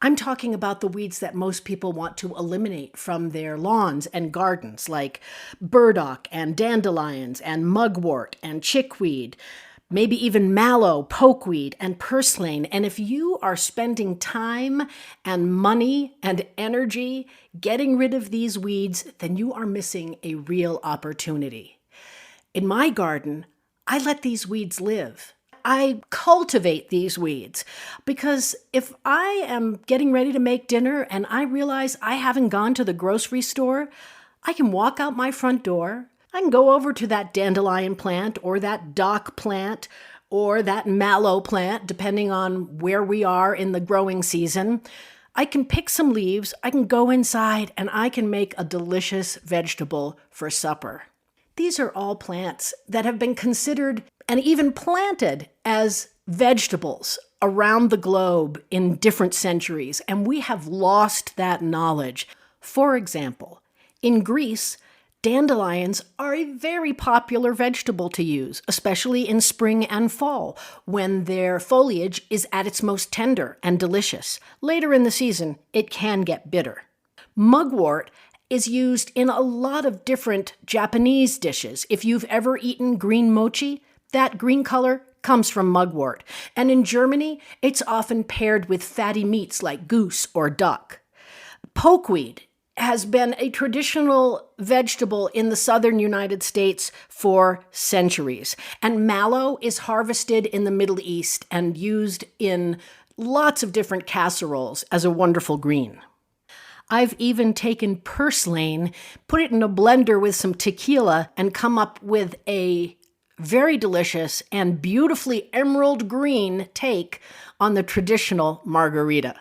I'm talking about the weeds that most people want to eliminate from their lawns and gardens, like burdock and dandelions and mugwort and chickweed, maybe even mallow, pokeweed, and purslane. And if you are spending time and money and energy getting rid of these weeds, then you are missing a real opportunity. In my garden, I let these weeds live. I cultivate these weeds because if I am getting ready to make dinner and I realize I haven't gone to the grocery store, I can walk out my front door. I can go over to that dandelion plant or that dock plant or that mallow plant, depending on where we are in the growing season. I can pick some leaves, I can go inside, and I can make a delicious vegetable for supper. These are all plants that have been considered and even planted as vegetables around the globe in different centuries, and we have lost that knowledge. For example, in Greece, dandelions are a very popular vegetable to use, especially in spring and fall, when their foliage is at its most tender and delicious. Later in the season, it can get bitter. Mugwort is used in a lot of different Japanese dishes. If you've ever eaten green mochi, that green color comes from mugwort. And in Germany, it's often paired with fatty meats like goose or duck. Pokeweed has been a traditional vegetable in the southern United States for centuries. And mallow is harvested in the Middle East and used in lots of different casseroles as a wonderful green. I've even taken purslane, put it in a blender with some tequila, and come up with a very delicious and beautifully emerald green take on the traditional margarita.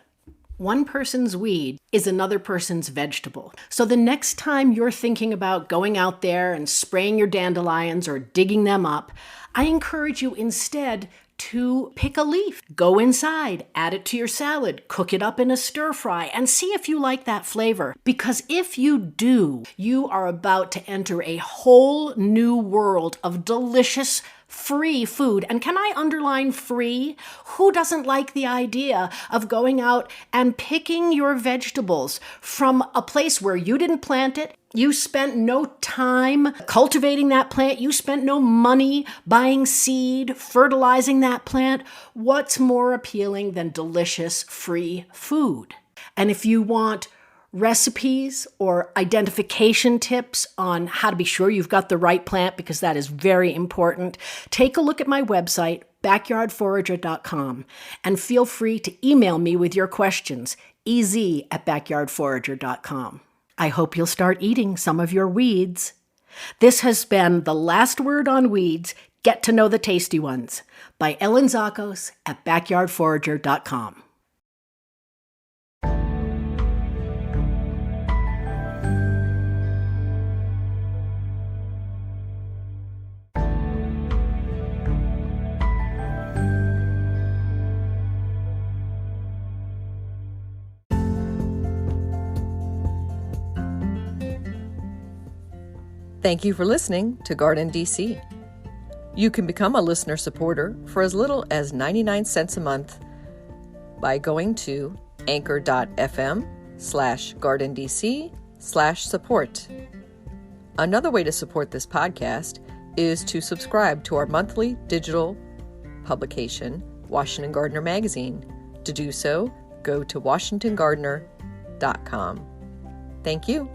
One person's weed is another person's vegetable. So the next time you're thinking about going out there and spraying your dandelions or digging them up, I encourage you instead to pick a leaf, go inside, add it to your salad, cook it up in a stir fry, and see if you like that flavor. Because if you do, you are about to enter a whole new world of delicious, free food. And can I underline free? Who doesn't like the idea of going out and picking your vegetables from a place where you didn't plant it? You spent no time cultivating that plant. You spent no money buying seed, fertilizing that plant. What's more appealing than delicious, free food? And if you want recipes or identification tips on how to be sure you've got the right plant, because that is very important, take a look at my website, backyardforager.com, and feel free to email me with your questions, ez@backyardforager.com. I hope you'll start eating some of your weeds. This has been The Last Word on Weeds, Get to Know the Tasty Ones, by Ellen Zakos at backyardforager.com. Thank you for listening to GardenDC. You can become a listener supporter for as little as 99 cents a month by going to anchor.fm/GardenDC/support. Another way to support this podcast is to subscribe to our monthly digital publication, Washington Gardener Magazine. To do so, go to washingtongardener.com. Thank you.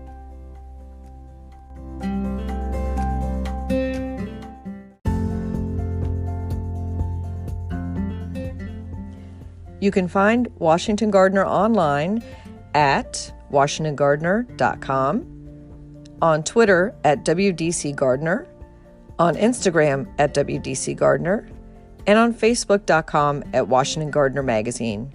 You can find Washington Gardener online at washingtongardener.com, on Twitter at WDC Gardener, on Instagram at WDC Gardener, and on Facebook.com at Washington Gardener Magazine.